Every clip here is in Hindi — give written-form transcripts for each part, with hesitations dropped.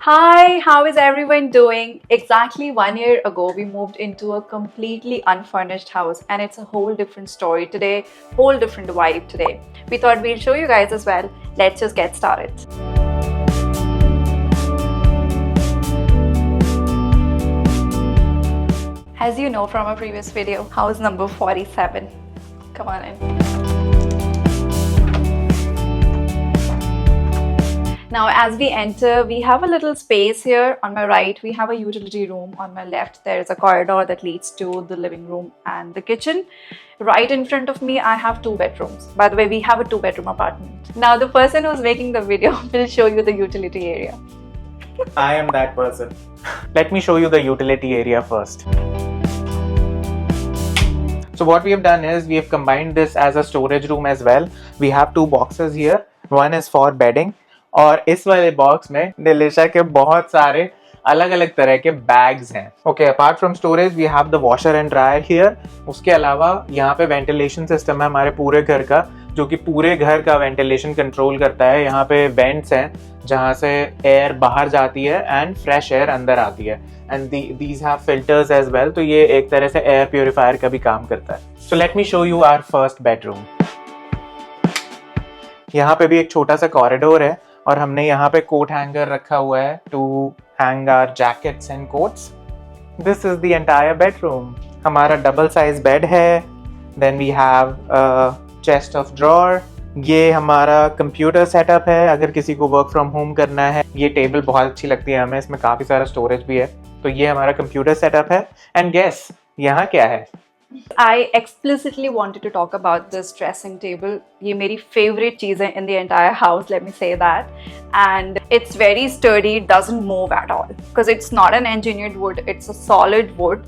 Hi, how is everyone doing? Exactly 1 year ago, we moved into a completely unfurnished house, and it's a whole different story today, whole different vibe today. We thought we'd show you guys as well. Let's just get started. As you know from our previous video, house number 47. Come on in. Now, as we enter, we have a little space here. On my right, we have a utility room. On my left, there is a corridor that leads to the living room and the kitchen. Right in front of me, I have 2 bedrooms. By the way, we have a 2 bedroom apartment. Now, the person who's making the video will show you the utility area. I am that person. Let me show you the utility area first. So what we have done is we have combined this as a storage room as well. We have 2 boxes here. One is for bedding. और इस वाले बॉक्स में निलिशा के बहुत सारे अलग अलग तरह के बैग्स हैं. Okay, apart from storage we have the washer and dryer here. उसके अलावा यहाँ पे वेंटिलेशन सिस्टम है हमारे पूरे घर का, जो कि पूरे घर का वेंटिलेशन कंट्रोल करता है. यहाँ पे वेंट्स हैं जहाँ से एयर बाहर जाती है एंड फ्रेश एयर अंदर आती है. And these have filters as well. तो ये एक तरह से एयर प्योरीफायर का भी काम करता है. So let me show you our first bedroom. यहाँ पे भी एक छोटा सा कॉरिडोर है और हमने यहाँ पे कोट हैंगर रखा हुआ है to hang our jackets and coats. This is the entire bedroom. हमारा डबल साइज बेड है. Then we have chest of drawer. ये हमारा कंप्यूटर सेटअप है अगर किसी को वर्क फ्रॉम होम करना है. ये टेबल बहुत अच्छी लगती है हमें, इसमें काफ़ी सारा स्टोरेज भी है. तो ये हमारा कंप्यूटर सेटअप है. एंड गेस यहाँ क्या है? I explicitly wanted to talk about this dressing table. ये मेरी favorite चीज़ है in the entire house, let me say that. And it's very sturdy, it doesn't move at all. Because it's not an engineered wood, it's a solid wood.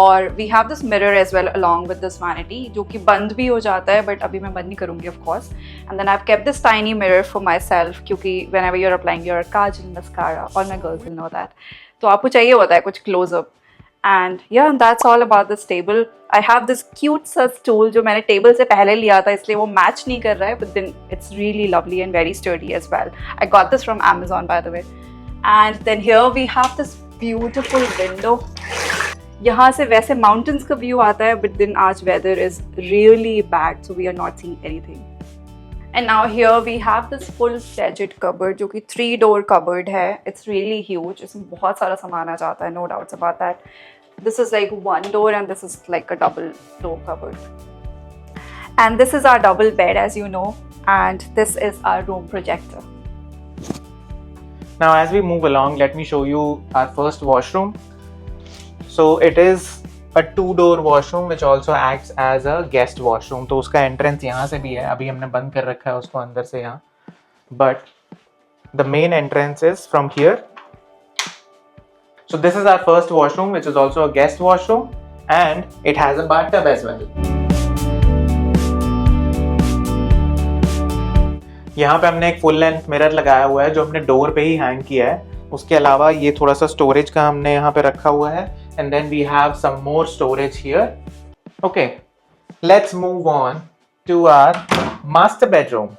और we have this mirror as well along with this vanity, जो कि बंद भी हो जाता है, but अभी मैं बंद नहीं करूँगी of course. And then I've kept this tiny mirror for myself, क्योंकि whenever you're applying your kajal, mascara, all my girls will know that. तो आपको चाहिए होता है कुछ close up. And yeah, that's all about this table. I have this cute सा stool जो मैंने table से पहले लिया था, इसलिए वो match नहीं कर रहा है, but then it's really lovely and very sturdy as well. I got this from Amazon by the way. And then here we have this beautiful window. यहाँ से वैसे mountains का view आता है, but then आज weather is really bad, so we are not seeing anything. And now here we have this full-fledged cupboard जो कि 3-door cupboard है. It's really huge. इसमें बहुत सारा सामान आ जाता है, no doubts about that. This is like 1 door and this is like a double door cupboard. And this is our double bed as you know, and this is our room projector. Now as we move along, let me show you our first washroom. So it is a 2-door washroom which also acts as a guest washroom. तो उसका entrance यहाँ से भी है. अभी हमने बंद कर रखा है उसको अंदर से यहाँ. But the main entrance is from here. So this is our first washroom which is also a guest washroom and it has a bathtub as well. यहाँ पे हमने एक full length mirror लगाया हुआ है जो हमने door पे ही hang किया है. उसके अलावा ये थोड़ा सा storage का हमने यहाँ पे रखा हुआ है. And then we have some more storage here. Okay, let's move on to our master bedroom.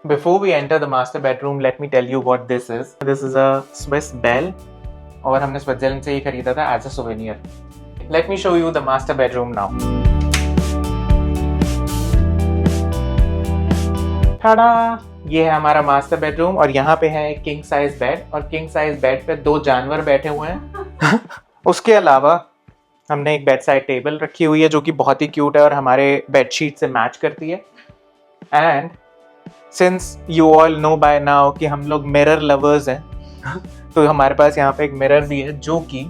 Before we enter the master bedroom, let me tell you what this is. This is a Swiss bell. और हमने स्विट्जरलैंड से ही खरीदा था as a souvenir. Let me show you the master bedroom now. Tada, ये है हमारा मास्टर बेडरूम और यहाँ पे है एक किंग साइज बेड और किंग साइज बेड पे 2 जानवर बैठे हुए हैं. उसके अलावा हमने एक बेड साइड टेबल रखी हुई है जो कि बहुत ही क्यूट है और हमारे बेडशीट से मैच करती है. And since you all know by now कि हम लोग मिरर लवर्स हैं तो हमारे पास यहाँ पे एक मिरर भी है जो कि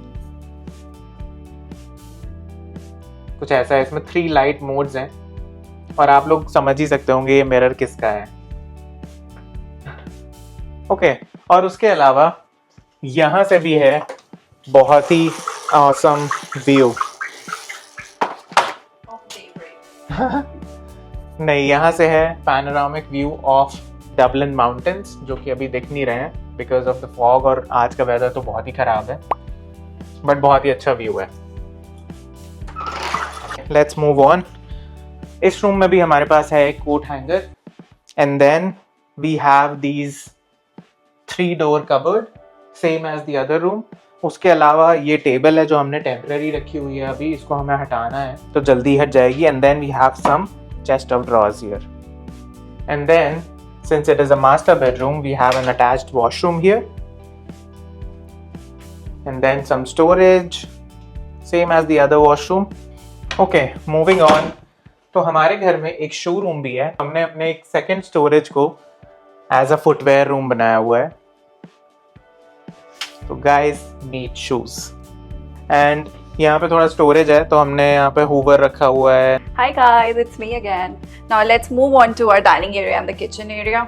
कुछ ऐसा है. इसमें 3 लाइट मोड्स हैं और आप लोग समझ ही सकते होंगे ये मिरर किसका है. ओके, और उसके अलावा यहाँ से भी है बहुत ही ऑसम व्यू. नहीं, यहाँ से है panoramic view of Dublin mountains जो कि अभी दिख नहीं रहे हैं बिकॉज ऑफ द फॉग और आज का वेदर तो बहुत ही खराब है, बट बहुत ही अच्छा व्यू है. Let's move on. इस रूम में भी हमारे पास है एक coat hanger and then we have these 3-door cupboard same as the other room. उसके अलावा ये टेबल है जो हमने टेम्पररी रखी हुई है, अभी इसको हमें हटाना है तो जल्दी हट जाएगी। And then we have some chest of drawers here, and then since it is a master bedroom we have an attached washroom here, and then some storage same as the other washroom. Okay, moving on. तो हमारे घर में एक शू रूम भी है। हमने अपने एक सेकंड स्टोरेज को एज अ फुटवेयर रूम बनाया हुआ है। तो गाइस नीड शूज, एंड यहाँ पे थोड़ा स्टोरेज है तो हमने यहाँ पे हूवर रखा हुआ है। Hi guys, it's me again. Now let's move on to our dining area and the kitchen area.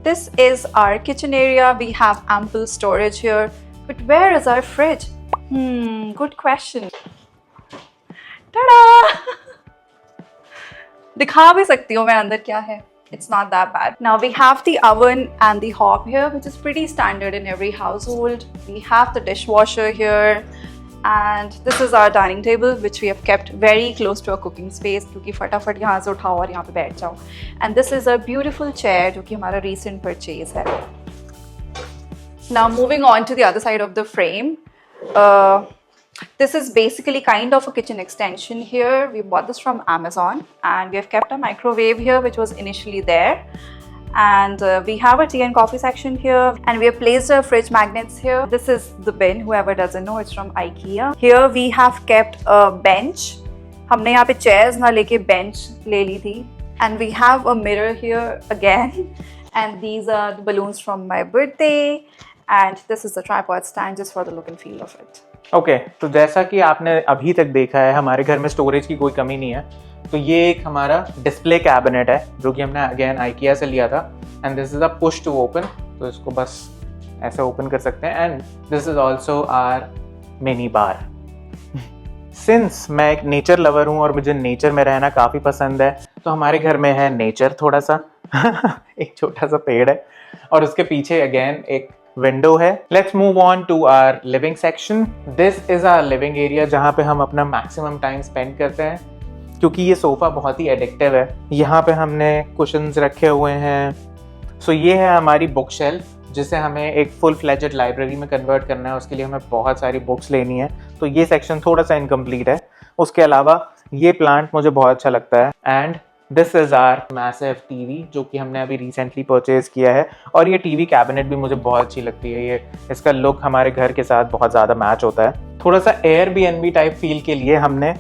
This is our kitchen area. We have ample storage here. But where is our fridge? Good question. Ta-da! दिखा भी सकती हूँ मैं अंदर क्या है. It's not that bad. Now we have the oven and the hob here, which is pretty standard in every household. We have the dishwasher here. And this is our dining table, which we have kept very close to our cooking space क्योंकि फटाफट यहाँ से उठाओ और यहाँ पे बैठ जाओ. And this is a beautiful chair जो कि हमारा recent purchase है. Now moving on to the other side of the frame. This is basically kind of a kitchen extension here. We bought this from Amazon and we have kept a microwave here which was initially there. And we have a tea and coffee section here, and we have placed our fridge magnets here. This is the bin, whoever doesn't know, it's from IKEA. Here we have kept a bench. हमने यहाँ पे chairs ना लेके bench ले ली थी. And we have a mirror here again. And these are the balloons from my birthday. And this is the tripod stand just for the look and feel of it. Okay, तो जैसा कि आपने अभी तक देखा है हमारे घर में स्टोरेज की कोई कमी नहीं है। तो ये एक हमारा डिस्प्ले कैबिनेट है जो कि हमने अगेन IKEA से लिया था, and this is a push to open, तो इसको बस ऐसे ओपन कर सकते हैं। And this is also our mini bar. Since मैं एक नेचर लवर हूँ और मुझे नेचर में रहना काफ़ी पसंद है, तो हमारे घर में है नेचर थोड़ा सा एक छोटा सा पेड़ है और उसके पीछे अगेन एक विंडो है। Let's move on to our living section. This is our living area जहाँ पे हम अपना मैक्सिमम टाइम स्पेंड करते हैं क्योंकि ये सोफ़ा बहुत ही एडिक्टिव है। यहाँ पे हमने कुशन्स रखे हुए हैं। सो ये है हमारी बुक शेल्फ जिसे हमें एक फुल फ्लेजेड लाइब्रेरी में कन्वर्ट करना है। उसके लिए हमें बहुत सारी बुक्स लेनी है, तो ये सेक्शन थोड़ा सा इनकम्प्लीट है। उसके अलावा ये प्लांट मुझे बहुत अच्छा लगता है। And this is our massive TV जो कि हमने अभी रिसेंटली परचेज़ किया है, और ये टीवी कैबिनेट भी मुझे बहुत अच्छी लगती है। ये इसका लुक हमारे घर के साथ बहुत ज़्यादा मैच होता है। थोड़ा सा Airbnb टाइप फील के लिए हमने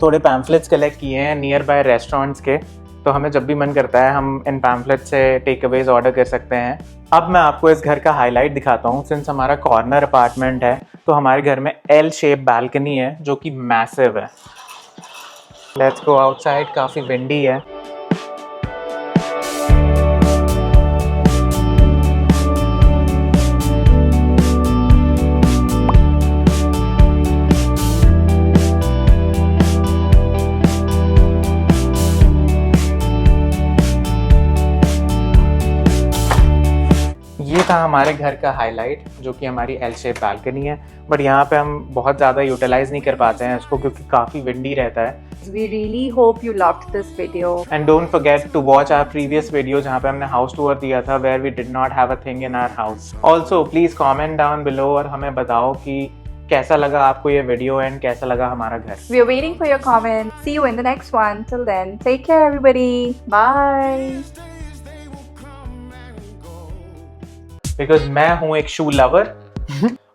थोड़े पैम्फलेट्स कलेक्ट किए हैं नियर बाय रेस्टोरेंट्स के, तो हमें जब भी मन करता है हम इन पैम्फलेट से टेक अवेज ऑर्डर कर सकते हैं। अब मैं आपको इस घर का हाईलाइट दिखाता हूँ। सिंस हमारा कॉर्नर अपार्टमेंट है तो हमारे घर में L शेप बैल्कनी है जो कि मैसिव है। लेट्स गो आउटसाइड, काफ़ी विंडी है। ये था हमारे घर का हाईलाइट जो कि हमारी L शेप बैल्कनी है, बट यहाँ पे हम बहुत ज़्यादा यूटिलाइज नहीं कर पाते हैं इसको क्योंकि काफ़ी विंडी रहता है। We really hope you loved this video. And don't forget to watch our previous video जहाँ पे हमने हाउस टूर दिया था where we did not have a thing in our house. Also please comment down below और हमें बताओ कि कैसा लगा आपको ये वीडियो एंड कैसा लगा हमारा घर। We are waiting for your comments. See you in the next one. Till then, take care everybody. Bye. Because मैं हूँ एक शू लवर।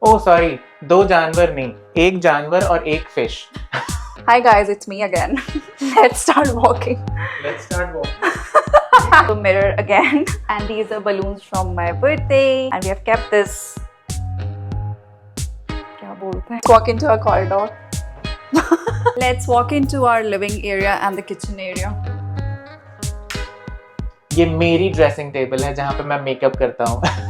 ओह सॉरी, 2 जानवर नहीं, एक जानवर और एक fish. Hi guys, it's me again. Let's start walking. Let's start walking. The mirror again. And these are balloons from my birthday. And we have kept this. क्या बोलते हैं? Walk into our corridor. Let's walk into our living area and the kitchen area. ये मेरी ड्रेसिंग टेबल है जहाँ पे मैं मेकअप करता हूँ।